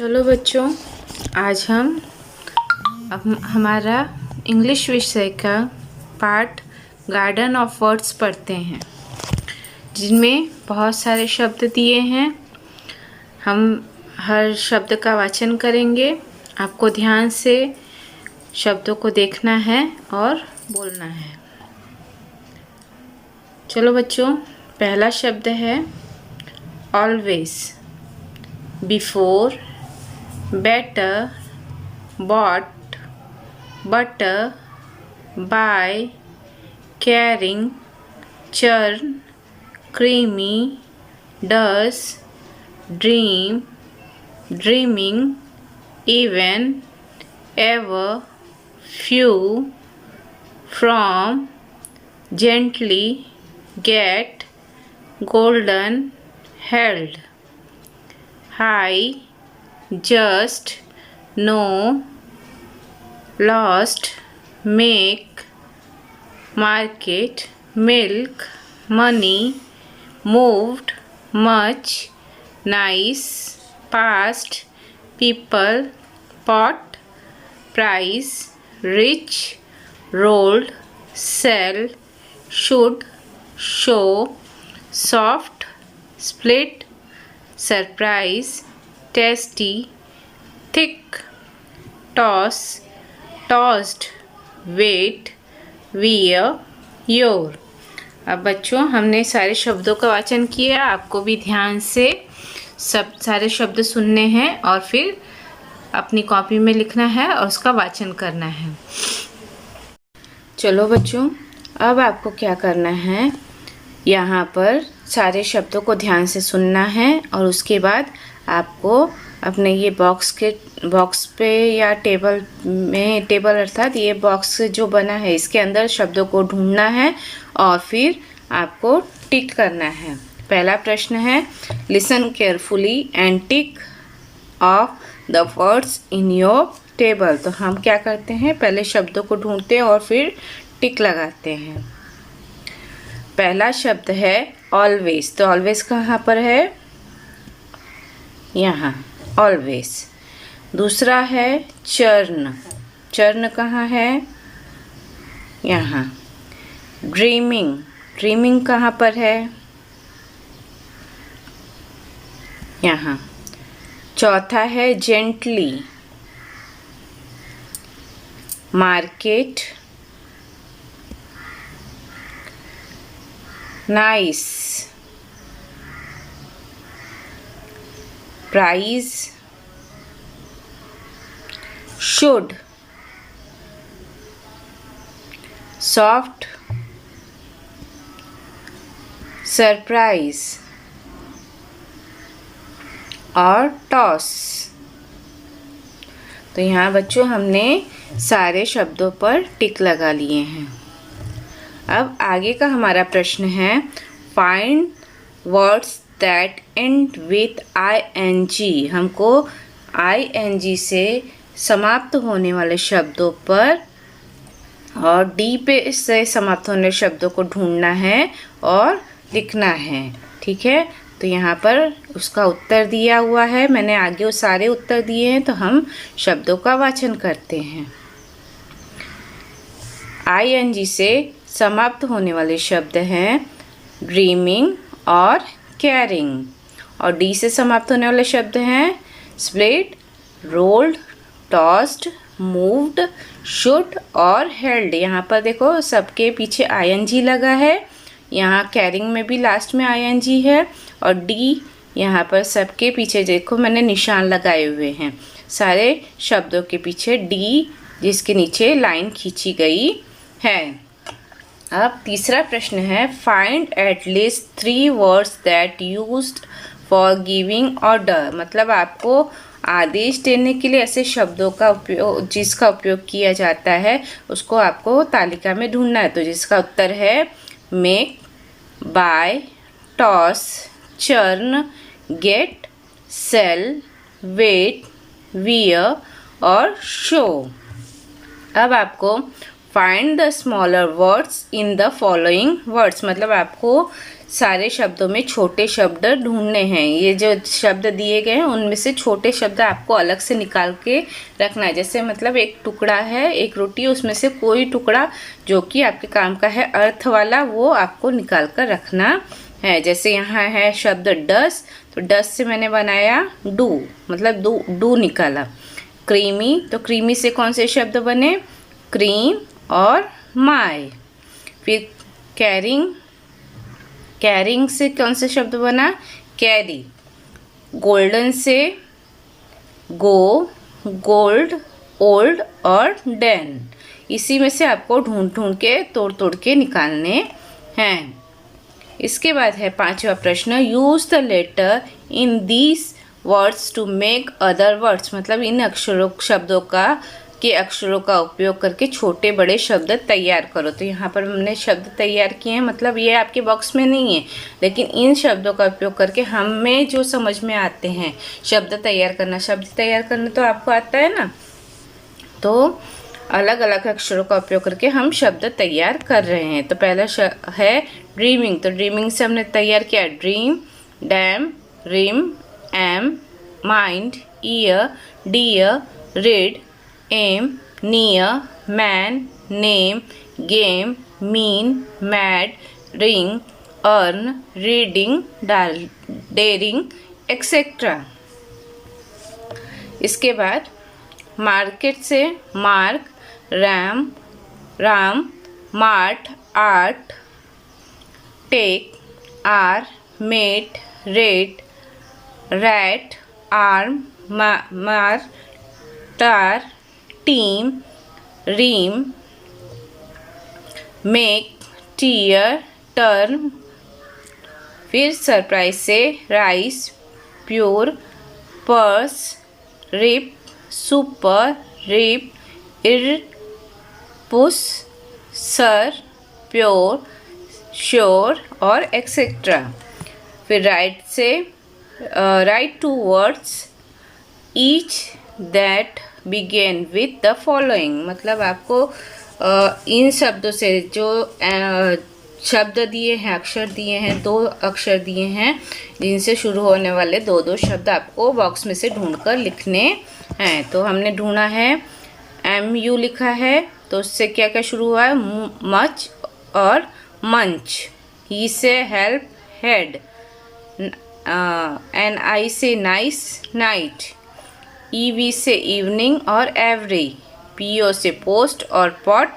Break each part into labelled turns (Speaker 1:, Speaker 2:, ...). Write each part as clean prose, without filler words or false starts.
Speaker 1: चलो बच्चों, आज हम हमारा इंग्लिश विषय का पार्ट गार्डन ऑफ वर्ड्स पढ़ते हैं, जिनमें बहुत सारे शब्द दिए हैं। हम हर शब्द का वाचन करेंगे। आपको ध्यान से शब्दों को देखना है और बोलना है। चलो बच्चों, पहला शब्द है always. Before, better, bought, butter, buy, caring, churn, creamy, does, dream, dreaming, even, ever, few, from, gently, get, golden, held. High, just, no, lost, make, market, milk, money, moved, much, nice, past, people, pot, price, rich, rolled, sell, should, show, soft, split, surprise, tasty, thick, toss, tossed, wait, wear, your। अब बच्चों, हमने सारे शब्दों का वाचन किया। आपको भी ध्यान से सारे शब्द सुनने हैं और फिर अपनी कॉपी में लिखना है और उसका वाचन करना है। चलो बच्चों, अब आपको क्या करना है, यहाँ पर सारे शब्दों को ध्यान से सुनना है और उसके बाद आपको अपने ये बॉक्स पे या टेबल अर्थात ये बॉक्स जो बना है इसके अंदर शब्दों को ढूंढना है और फिर आपको टिक करना है। पहला प्रश्न है, listen carefully and tick of the words in your table. तो हम क्या करते हैं, पहले शब्दों को ढूंढते हैं और फिर टिक लगाते हैं। पहला शब्द है ऑलवेज। तो ऑलवेज कहाँ पर है, यहाँ ऑलवेज। दूसरा है चर्न। चर्न कहाँ है, यहाँ। ड्रीमिंग। ड्रीमिंग कहाँ पर है, यहाँ। चौथा है gently. Market, nice, price, should, soft, surprise और टॉस। तो यहाँ बच्चों हमने सारे शब्दों पर टिक लगा लिए हैं। अब आगे का हमारा प्रश्न है, find words that and with ing। हमको ing से समाप्त होने वाले शब्दों पर और डी पे से समाप्त होने वाले शब्दों को ढूंढना है और लिखना है, ठीक है। तो यहाँ पर उसका उत्तर दिया हुआ है, मैंने आगे वो सारे उत्तर दिए हैं। तो हम शब्दों का वाचन करते हैं। ing से समाप्त होने वाले शब्द हैं ड्रीमिंग और कैरिंग, और डी से समाप्त होने वाले शब्द हैं split, rolled, tossed, moved, should और हेल्ड। यहाँ पर देखो सबके पीछे ing लगा है, यहाँ कैरिंग में भी लास्ट में ing है, और डी यहाँ पर सबके पीछे देखो मैंने निशान लगाए हुए हैं। सारे शब्दों के पीछे डी, जिसके नीचे लाइन खींची गई है। अब तीसरा प्रश्न है, find at least 3 words that used for giving order. मतलब आपको आदेश देने के लिए ऐसे शब्दों का उपयोग, जिसका उपयोग किया जाता है, उसको आपको तालिका में ढूंढना है। तो जिसका उत्तर है make, buy, toss, churn, get, sell, wait, wear और शो। अब आपको find the smaller words in the following words. मतलब आपको सारे शब्दों में छोटे शब्द ढूंढने हैं। ये जो शब्द दिए गए हैं उनमें से छोटे शब्द आपको अलग से निकाल के रखना है। जैसे मतलब एक टुकड़ा है, एक रोटी, उसमें से कोई टुकड़ा जो कि आपके काम का है अर्थ वाला, वो आपको निकाल कर रखना है। जैसे यहाँ है शब्द डस, तो डस से मैंने बनाया डू, मतलब डू निकाला। क्रीमी, तो क्रीमी से कौन से शब्द बने? क्रीम और माय। फिर कैरिंग, कैरिंग से कौन से शब्द बना? कैरी। गोल्डन से गो, गोल्ड, ओल्ड और डैन। इसी में से आपको ढूंढ ढूंढ के तोड़ तोड़ के निकालने हैं। इसके बाद है 5वां प्रश्न, use the letter in these words to make other words, मतलब इन शब्दों के अक्षरों का उपयोग करके छोटे बड़े शब्द तैयार करो। तो यहाँ पर हमने शब्द तैयार किए हैं, मतलब ये आपके बॉक्स में नहीं है, लेकिन इन शब्दों का उपयोग करके हमें जो समझ में आते हैं शब्द तैयार करना। शब्द तैयार करना तो आपको आता है ना, तो अलग अलग अक्षरों का उपयोग करके हम शब्द तैयार कर रहे हैं। तो पहला है ड्रीमिंग, तो ड्रीमिंग से हमने तैयार किया dream, dam, rim, aim, mind, ear, dear, read, aim, near, man, name, game, mean, mad, ring, earn, reading, daring, etcetera. इसके बाद मार्केट से mark, ram, mart, art, take, are, mate, rate, rat, arm, mar, tar, team, ream, make, tear, term. फिर surprise से rice, pure, purse, rip, super, rip, puss, sir, pure, sure और etcetera. फिर write से write two words each that begin with the following, मतलब आपको इन शब्दों से जो शब्द दिए हैं, अक्षर दिए हैं, 2 अक्षर दिए हैं जिनसे शुरू होने वाले 2-2 शब्द आपको बॉक्स में से ढूंढकर लिखने हैं। तो हमने ढूंढा है MU लिखा है, तो उससे क्या क्या शुरू हुआ है? मच और मंच। ही से हेल्प, हेड। NI से नाइस, नाइट। EV से इवनिंग और एवरी। PO से पोस्ट और पॉट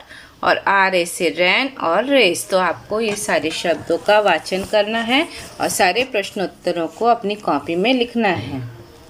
Speaker 1: और RA से रैन और रेस। तो आपको ये सारे शब्दों का वाचन करना है और सारे प्रश्नोत्तरों को अपनी कॉपी में लिखना है।